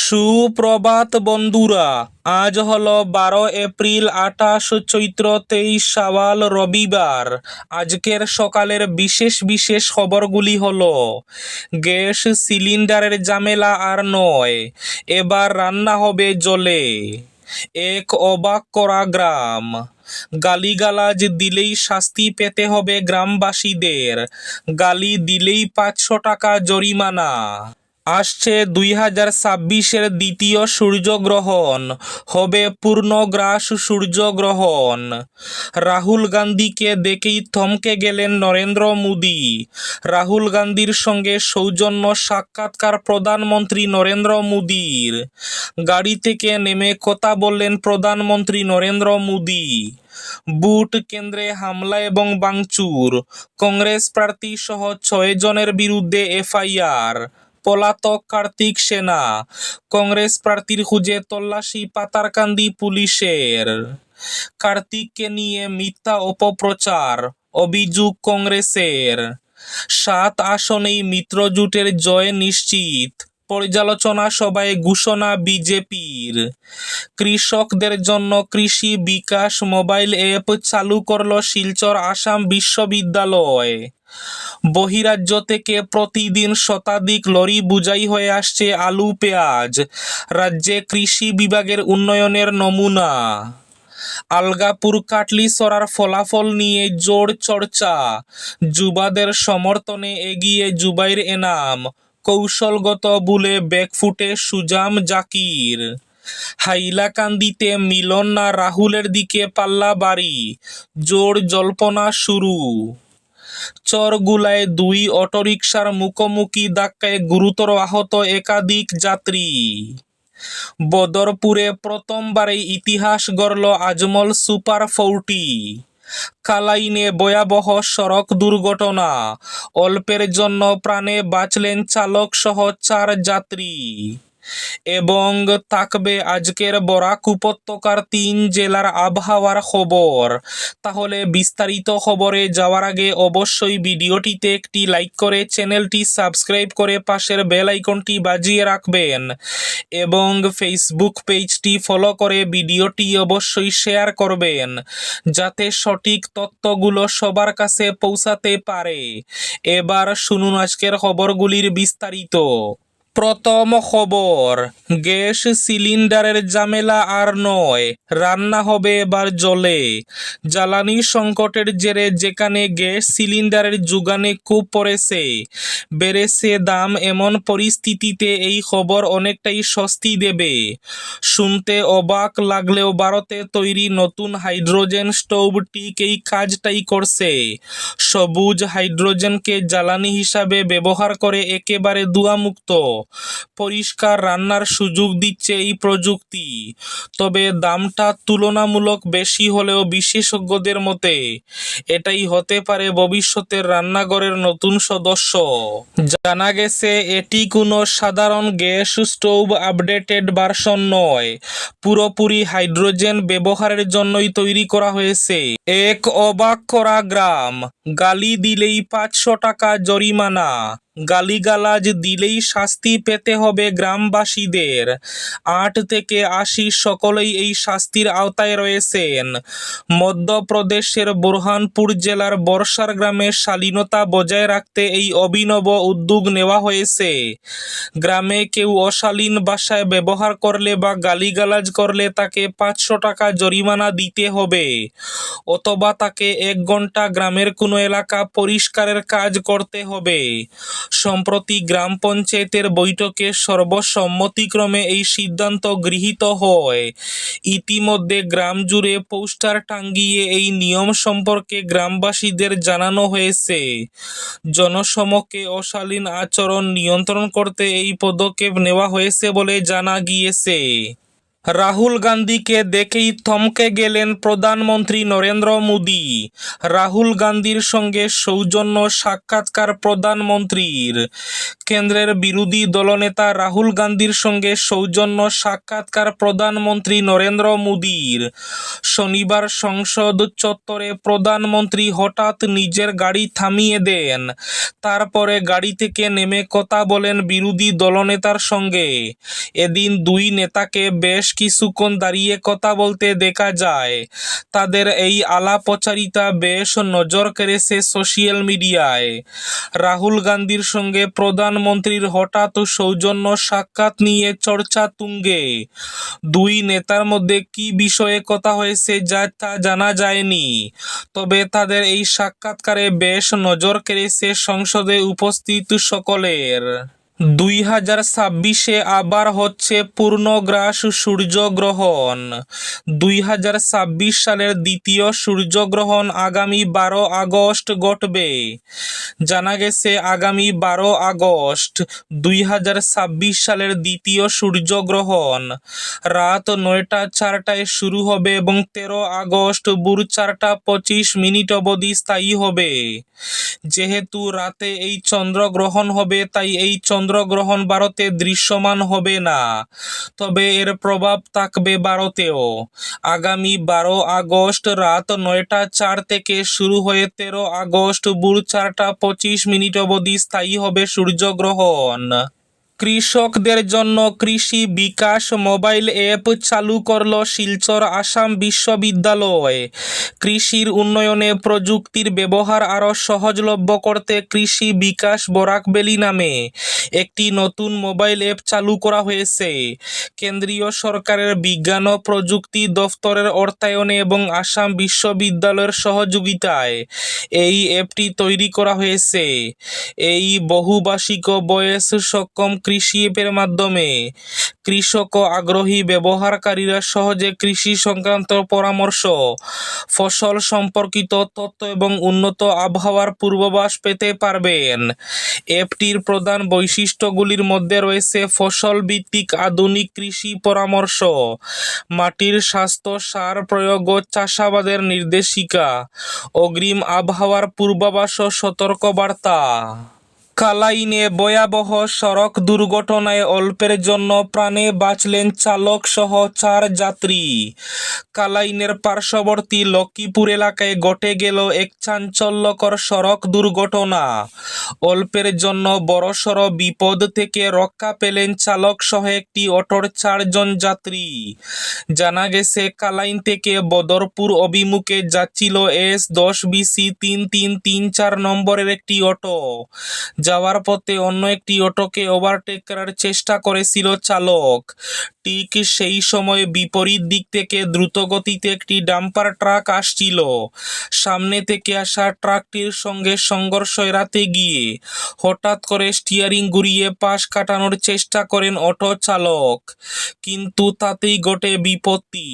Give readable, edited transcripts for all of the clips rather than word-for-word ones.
সুপ্রভাত বন্ধুরা, আজ হলো 12 এপ্রিল, 28 চৈত্র, 23 শাওয়াল, রবিবার। আজকের সকালের বিশেষ বিশেষ খবরগুলি হলো: গ্যাস সিলিন্ডারের ঝামেলা আর নয়, এবার রান্না হবে জলে। এক অবাক করা গ্রাম, গালিগালাজ দিলেই শাস্তি পেতে হবে গ্রামবাসীদের, গালি দিলেই 500 টাকা জরিমানা। আসছে 2026-এর দ্বিতীয় সূর্যগ্রহণ, হবে পূর্ণগ্রাস সূর্যগ্রহণ। রাহুল গান্ধীকে দেখেই থমকে গেলেন নরেন্দ্র মোদী। রাহুল গান্ধীর সঙ্গে সৌজন্য সাক্ষাৎকার প্রধানমন্ত্রী নরেন্দ্র মোদীর। গাড়ি থেকে নেমে কথা বললেন প্রধানমন্ত্রী নরেন্দ্র মোদী। বুট কেন্দ্রে হামলা এবং ভাঙচুর, কংগ্রেস প্রার্থী সহ 6 জনের বিরুদ্ধে এফআইআর। পলাতক কার্তিক সেনা, কংগ্রেস প্রার্থীর খুঁজে তল্লাশি পাতারকান্দি পুলিশের। কার্তিককে নিয়ে মিথ্যা অপপ্রচার, অভিযোগ কংগ্রেসের। 7 আসনেই মিত্রজোটের জয় নিশ্চিত, পর্যালোচনা সভায় ঘোষণা বিজেপির। কৃষকদের জন্য কৃষি বিকাশ মোবাইল অ্যাপ চালু করল শিলচর আসাম বিশ্ববিদ্যালয়। বহিরাজ্য থেকে প্রতিদিন শতাধিক লরি বোঝাই হয়ে আসছে আলু পেঁয়াজ, রাজ্যে কৃষি বিভাগের উন্নয়নের নমুনা। আলগাপুর কাটলিছড়ার ফলাফল নিয়ে জোর চর্চা, যুবাদের সমর্থনে এগিয়ে জুবাইর এনাম, কৌশলগত বুলে ব্যাকফুটে সুজাম জাকির। হাইলাকান্দিতে মিলন না রাহুলের দিকে পাল্লা বাড়ি, জোর জল্পনা শুরু। চরগুলায় 2 অটোরিকশার মুখোমুখি ধাক্কায় গুরুতর আহত একাধিক যাত্রী। বদরপুরে প্রথমবারেই ইতিহাস গড়ল আজমল সুপার 40। কালাইনে ভয়াবহ সড়ক দুর্ঘটনা, অল্পের জন্য প্রাণে বাঁচলেন চালক সহ 4 যাত্রী। এবং থাকবে আজকের বরাক উপত্যকার 3 জেলার আবহাওয়ার খবর। তাহলে বিস্তারিত খবরে যাওয়ার আগে অবশ্যই ভিডিওটিতে একটি লাইক করে চ্যানেলটি সাবস্ক্রাইব করে পাশের বেল আইকনটি বাজিয়ে রাখবেন এবং ফেসবুক পেজটি ফলো করে ভিডিওটি অবশ্যই শেয়ার করবেন, যাতে সঠিক তথ্যগুলো সবার কাছে পৌঁছাতে পারে। এবার শুনুন আজকের খবরগুলির বিস্তারিত। প্রথম খবর, গ্যাস সিলিন্ডারের ঝামেলা আর নয়, রান্না হবে এবার জলে। জ্বালানি সংকটের জেরে যেখানে গ্যাস সিলিন্ডারের যোগানে খুব পড়েছে, বেড়েছে দাম, এমন পরিস্থিতিতে এই খবর অনেকটাই স্বস্তি দেবে। শুনতে অবাক লাগলেও ভারতে তৈরি নতুন হাইড্রোজেন স্টোভ ঠিক এই কাজটাই করছে। সবুজ হাইড্রোজেনকে জ্বালানি হিসাবে ব্যবহার করে একেবারে ধোঁয়ামুক্ত পরিষ্কার রান্নার সুযোগ দিচ্ছে এই প্রযুক্তি। তবে দামটা তুলনামূলক বেশি হলেও বিশেষজ্ঞদের মতে এটাই হতে পারে ভবিষ্যতের রান্নাঘরের নতুন সদস্য। জানা গেছে এটি কোনো সাধারণ গ্যাস স্টোভ আপডেটেড ভার্সন নয়, পুরোপুরি হাইড্রোজেন ব্যবহারের জন্যই তৈরি করা হয়েছে। এক অবাক করা গ্রাম, গালি দিলেই 500 টাকা জরিমানা, গালিগালাজ দিলেই শাস্তি পেতে হবে গ্রামবাসীদের। 8 থেকে 80 সকলেই এই শাস্তির আওতায় রয়েছেন। মধ্যপ্রদেশের বুরহানপুর জেলার বর্ষার গ্রামে শালীনতা বজায় রাখতে এই অভিনব উদ্যোগ নেওয়া হয়েছে। গ্রামে কেউ অশালীন ভাষায় ব্যবহার করলে বা গালিগালাজ করলে তাকে 500 টাকা জরিমানা দিতে হবে, অথবা তাকে 1 ঘন্টা গ্রামের কোনো এলাকা পরিষ্কারের কাজ করতে হবে। সম্প্রতি গ্রাম পঞ্চায়েতের বৈঠকে সর্বসম্মতিক্রমে এই সিদ্ধান্ত গৃহীত হয়। ইতিমধ্যে গ্রাম জুড়ে পোস্টার টাঙ্গিয়ে এই নিয়ম সম্পর্কে গ্রামবাসীদের জানানো হয়েছে। জনসমক্ষে অশালীন আচরণ নিয়ন্ত্রণ করতে এই পদক্ষেপ নেওয়া হয়েছে বলে জানা গিয়েছে। রাহুল গান্ধীকে দেখেই থমকে গেলেন প্রধানমন্ত্রী নরেন্দ্র মোদী। রাহুল গান্ধীর সঙ্গে সৌজন্য সাক্ষাৎকার প্রধানমন্ত্রীর। কেন্দ্রের বিরোধী দলনেতা রাহুল গান্ধীর সঙ্গে সৌজন্য সাক্ষাৎকার প্রধানমন্ত্রী নরেন্দ্র মোদীর। শনিবার সংসদ চত্বরে প্রধানমন্ত্রী হঠাৎ নিজের গাড়ি থামিয়ে দেন। তারপরে গাড়ি থেকে নেমে কথা বলেন বিরোধী দলনেতার সঙ্গে। এদিন দুই নেতাকে বেশ কিছুক্ষণ দাঁড়িয়ে কথা বলতে দেখা যায়। তাদের এই আলাপচারিতা বেশ নজর কেড়েছে সোশ্যাল মিডিয়ায়। রাহুল গান্ধীর সঙ্গে প্রধানমন্ত্রীর হঠাৎ সৌজন্য সাক্ষাৎ নিয়ে চর্চা তুঙ্গে। দুই নেতার মধ্যে কী বিষয়ে কথা হয়েছে তা জানা যায়নি। তবে তাদের এই সাক্ষাৎকারে বেশ নজর কেড়েছে সংসদে উপস্থিত সকলের। 2026-এ আবার হচ্ছে পূর্ণগ্রাস সূর্যগ্রহণ। 2026 সালের দ্বিতীয় সূর্যগ্রহণ আগামী 12 আগস্ট ঘটবে। জানা গেছে আগামী 12 আগস্ট 2026 সালের দ্বিতীয় সূর্যগ্রহণ রাত 9টা 4টায় শুরু হবে এবং 13 আগস্ট ভোর 4টা 25 অবধি স্থায়ী হবে। যেহেতু রাতে এই চন্দ্রগ্রহণ হবে তাই এই চন্দ্রগ্রহণ ভারতে দৃশ্যমান হবে না, তবে এর প্রভাব থাকবে ভারতেও। আগামী 12 আগস্ট রাত 9টা 4 থেকে শুরু হয়ে 13 আগস্ট ভোর 4টা 25 অবধি স্থায়ী হবে সূর্যগ্রহণ। কৃষকদের জন্য কৃষি বিকাশ মোবাইল অ্যাপ চালু করল শিলচর আসাম বিশ্ববিদ্যালয়। কৃষির উন্নয়নে প্রযুক্তির ব্যবহার আরও সহজলভ্য করতে কৃষি বিকাশ বরাকবেলি নামে একটি নতুন মোবাইল অ্যাপ চালু করা হয়েছে। কেন্দ্রীয় সরকারের বিজ্ঞান ও প্রযুক্তি দফতরের অর্থায়নে এবং আসাম বিশ্ববিদ্যালয়ের সহযোগিতায় এই অ্যাপটি তৈরি করা হয়েছে। এই বহুভাষিক বয়স সক্ষম কৃষি অ্যাপের মাধ্যমে কৃষক ও আগ্রহী ব্যবহারকারীরা সহজে কৃষি সংক্রান্ত পরামর্শ, ফসল সম্পর্কিত তথ্য এবং উন্নত আবহাওয়ার পূর্বাভাস পেতে পারবেন। অ্যাপটির প্রধান বৈশিষ্ট্যগুলির মধ্যে রয়েছে ফসল ভিত্তিক আধুনিক কৃষি পরামর্শ, মাটির স্বাস্থ্য, সার প্রয়োগ ও চাষাবাদের নির্দেশিকা, অগ্রিম আবহাওয়ার পূর্বাভাস ও সতর্কবার্তা। কালাইনে ভয়াবহ সড়ক দুর্ঘটনায় অল্পের জন্য প্রাণে বাঁচলেন চালক সহ 4 যাত্রী। কালাইনের পার্শ্ববর্তী লক্ষ্মীপুর এলাকায় ঘটে গেল এক চাঞ্চল্যকর সড়ক দুর্ঘটনা। অল্পের জন্য বড়সড় বিপদ থেকে রক্ষা পেলেন চালক সহ একটি অটোর 4 জন যাত্রী। জানা গেছে কালাইন থেকে বদরপুর অভিমুখে যাচ্ছিল S10BC 3334 নম্বরের একটি অটো। যাওয়ার পথে অন্য একটি অটোকে ওভারটেক করার চেষ্টা করেছিল চালক। ঠিক সেই সময় বিপরীত দিক থেকে দ্রুতগতিতে একটি ডাম্পার ট্রাক আসছিল। সামনে থেকে আসা ট্রাকটির সঙ্গে সংঘর্ষ এড়াতে গিয়ে হঠাৎ করে স্টিয়ারিং ঘুরিয়ে পাশ কাটানোর চেষ্টা করেন অটো চালক, কিন্তু তাতেই ঘটে বিপত্তি।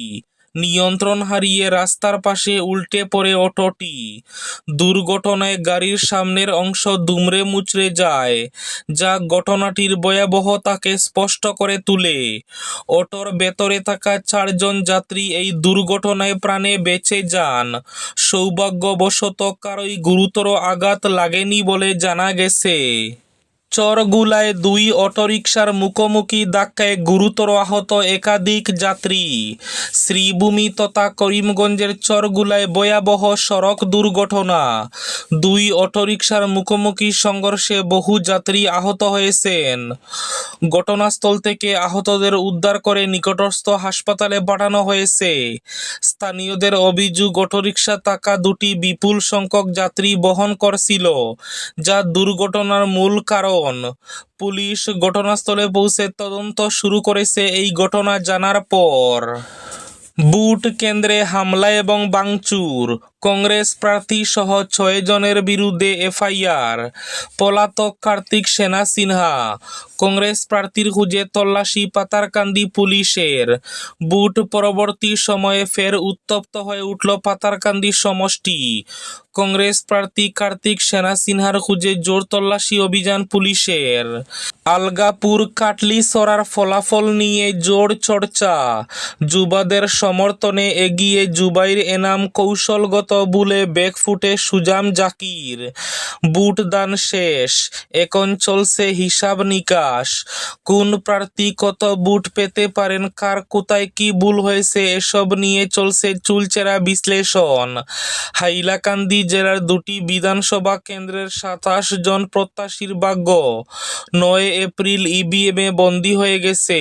নিয়ন্ত্রণ হারিয়ে রাস্তার পাশে উল্টে পড়ে অটোটি। দুর্ঘটনায় গাড়ির সামনের অংশ দুমড়ে মুচড়ে যায়, যা ঘটনাটির ভয়াবহতাকে স্পষ্ট করে তুলে। অটোর ভেতরে থাকা 4 জন যাত্রী এই দুর্ঘটনায় প্রাণে বেঁচে যান। সৌভাগ্যবশত কারোই গুরুতর আঘাত লাগেনি বলে জানা গেছে। চরগুলায় 2 অটোরিকশার মুখোমুখি ধাক্কায় গুরুতর আহত একাধিক যাত্রী। শ্রীভূমি তথা করিমগঞ্জের চরগুলায় ভয়াবহ সড়ক দুর্ঘটনা। 2 অটোরিকশার মুখোমুখি সংঘর্ষে বহু যাত্রী আহত হয়েছেন। ঘটনাস্থল থেকে আহতদের উদ্ধার করে নিকটস্থ হাসপাতালে পাঠানো হয়েছে। স্থানীয়দের অভিযোগ, অটোরিকশা থাকা 2টি বিপুল সংখ্যক যাত্রী বহন করছিল, যা দুর্ঘটনার মূল কারণ। পুলিশ ঘটনাস্থলে পৌঁছে তদন্ত শুরু করেছে এই ঘটনা জানার পর। ভোট কেন্দ্রে হামলা এবং ভাঙচুর, কংগ্রেস প্রার্থী সহ 6 জনের বিরুদ্ধে এফআইআর। পলাতক কার্তিক সেনা সিনহা। কংগ্রেস প্রার্থীর খুঁজে তল্লাশি পাতারকান্দি পুলিশের। ভোট পরবর্তী সময়ে ফের উত্তপ্ত হয়ে উঠল পাতারকান্দি সমষ্টি। কংগ্রেস প্রার্থী কার্তিক সেনা সিনহার খুঁজে জোর তল্লাশি অভিযান পুলিশের। আলগাপুর কাটলিছড়ার ফলাফল নিয়ে জোর চর্চা, যুবাদের সমর্থনে এগিয়ে জুবাইর এনাম, কৌশলগত বুলে ব্যাকফুটে সুজাম জাকির। বুটদান শেষ, এখন চলছে হিসাব নিকাশ, কোন প্রার্থী কত বুট পেতে পারেন, কার কোথায় কি ভুল হয়েছে এসব নিয়ে চলছে চুলচেরা বিশ্লেষণ। হাইলাকান্দি জেলার দুটি বিধানসভা কেন্দ্রের ২৭ জন প্রত্যাশীর ভাগ্য ৯ এপ্রিল ইভিএমে বন্দী হয়ে গেছে।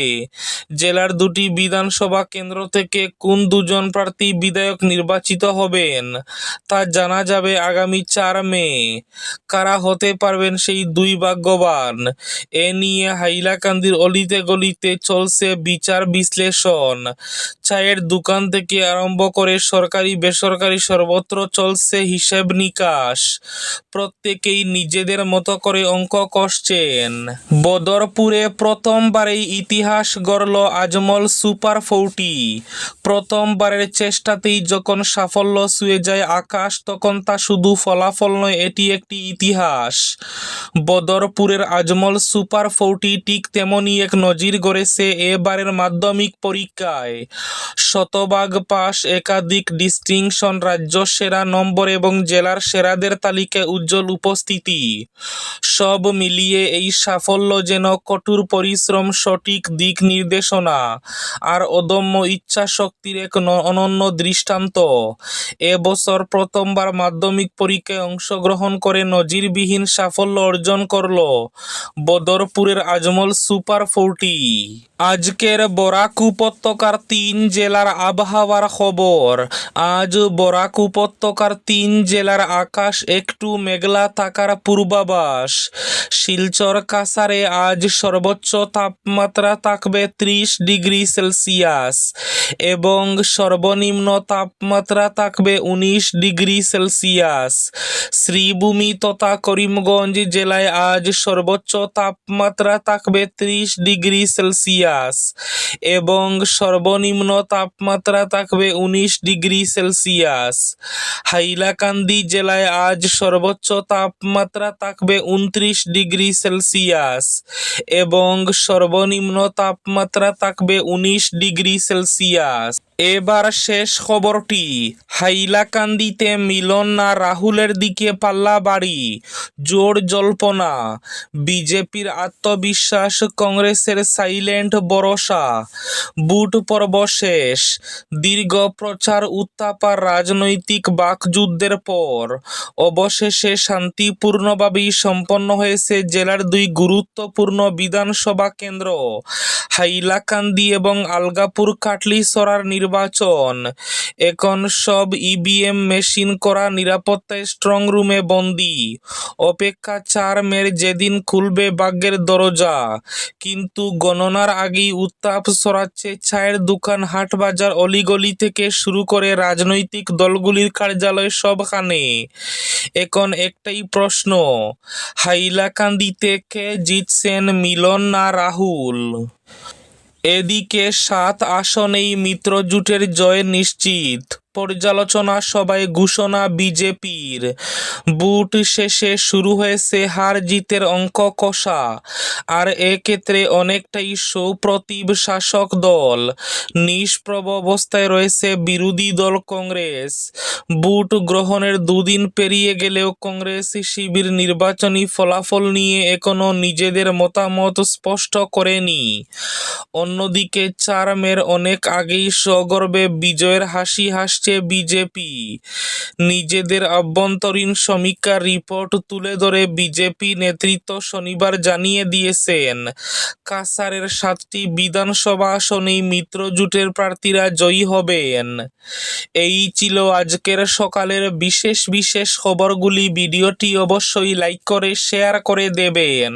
জেলার দুটি বিধানসভা কেন্দ্র থেকে কোন দুজন প্রার্থী বিধায়ক নির্বাচিত হবেন তা জানা যাবে আগামী ৪ মে। কারা হতে পারবেন সেই দুই ভাগ্যবান, এ নিয়ে হাইলাকান্দির অলিতে গলিতে চলছে বিচার বিশ্লেষণ। চায়ের দোকান থেকে আরম্ভ করে সরকারি বেসরকারি সর্বত্র চলছে হিসেব নিকাশ। প্রত্যেকেই নিজেদের মতো করে অঙ্ক কষছেন। বদরপুরে প্রথমবারেই ইতিহাস গড়ল আজমল সুপার 40। প্রথমবারের চেষ্টাতেই যখন সাফল্য ছুঁয়ে যায় আকাশ, তখন তা শুধু ফলাফল নয়, এটি একটি ইতিহাস। বদরপুরের আজমল সুপার 40 ঠিক তেমনই এক নজির গড়েছে এবারের মাধ্যমিক পরীক্ষায়। শতভাগ পাস, একাধিক ডিস্টিংশন, রাজ্য সেরা নম্বর এবং জেলার সেরাদের তালিকায় উজ্জ্বল উপস্থিতি। সব মিলিয়ে এই সাফল্য যেন কঠোর পরিশ্রম, সঠিক দিক নির্দেশনা আর অদম্য ইচ্ছাশক্তির এক অনন্য দৃষ্টান্ত। এবছর প্রথমবার মাধ্যমিক পরীক্ষায় অংশগ্রহণ করে নজিরবিহীন সাফল্য অর্জন করল বদরপুরের আজমল সুপার 40। আজকের বরাক উপত্যকার ৩ জেলার আবহাওয়ার খবর। আজ বরাক উপত্যকার ৩ জেলার আকাশ একটু মেঘলা থাকার পূর্বাভাস। শিলচর কাছাড়ে আজ সর্বোচ্চ তাপমাত্রা থাকবে ৩০ ডিগ্রি সেলসিয়াস এবং সর্বনিম্ন তাপমাত্রা থাকবে ১৯ ডিগ্রি সেলসিয়াস। শ্রীভূমি তথা করিমগঞ্জ জেলায় আজ সর্বোচ্চ তাপমাত্রা থাকবে ৩০ ডিগ্রি সেলসিয়াস এবং সর্বনিম্ন তাপমাত্রা থাকবে ১৯ ডিগ্রি সেলসিয়াস। হাইলাকান্দি জেলায় আজ সর্বোচ্চ তাপমাত্রা থাকবে ২৯ ডিগ্রি সেলসিয়াস এবং সর্বনিম্ন তাপমাত্রা থাকবে ১৯ ডিগ্রি সেলসিয়াস। এবার শেষ খবরটি। হাইলাকান্দিতে মিলন না রাহুলের দিকে পাল্লা বাড়ি, জোর জল্পনা। বিজেপির আত্মবিশ্বাস, কংগ্রেসের সাইলেন্ট ভরসা। বুট পর্ব শেষ, দীর্ঘ প্রচার উত্তাপার রাজনৈতিক বাকযুদ্ধের পর অবশেষে শান্তিপূর্ণভাবেই সম্পন্ন হয়েছে জেলার দুই গুরুত্বপূর্ণ বিধানসভা কেন্দ্র হাইলাকান্দি এবং আলগাপুর কাটলিছড়ার নির্বাচন। এখন সব ইভিএম মেশিন করা নিরাপত্তায় স্ট্রং রুমে বন্দী। অপেক্ষা ৪ মের যেদিন খুলবে ভাগ্যের দরজা। কিন্তু গণনার আগেই উত্তাপ ছড়াচ্ছে চায়ের দোকান, হাট বাজার, অলিগলি থেকে শুরু করে রাজনৈতিক দলগুলির কার্যালয় সবখানে। এখন একটাই প্রশ্ন, হাইলাকান্দিতে কে জিতছেন, মিলন না রাহুল? এদিকে ৭ আসনেই মিত্রজোটের জয় নিশ্চিত। পর্যালোচনা সভায় ঘোষণা বিজেপির। বুট শেষে শুরু হয়েছে হার জিতের অঙ্ক কষা, আর এক্ষেত্রে অনেকটাই সুপ্রতিভ শাসক দল। নিষ্প্রভ অবস্থায় রয়েছে বিরোধী দল কংগ্রেস। বুট গ্রহণের ২ দিন পেরিয়ে গেলেও কংগ্রেস শিবির নির্বাচনী ফলাফল নিয়ে এখনো নিজেদের মতামত স্পষ্ট করেনি। অন্যদিকে ৪ মের অনেক আগেই সগর্বে বিজয়ের হাসি হাসছে বিজেপি। নিজেদের আভ্যন্তরীণ সমীক্ষার রিপোর্ট তুলে ধরে বিজেপি নেতৃত্ব শনিবার জানিয়ে দিয়েছেন, কাছাড়ের ৭টি বিধানসভা আসনেই মিত্রজোটের প্রার্থীরা জয়ী হবেন। এই ছিল আজকের সকালের বিশেষ খবরগুলি। ভিডিওটি অবশ্যই লাইক করে শেয়ার করে দেবেন।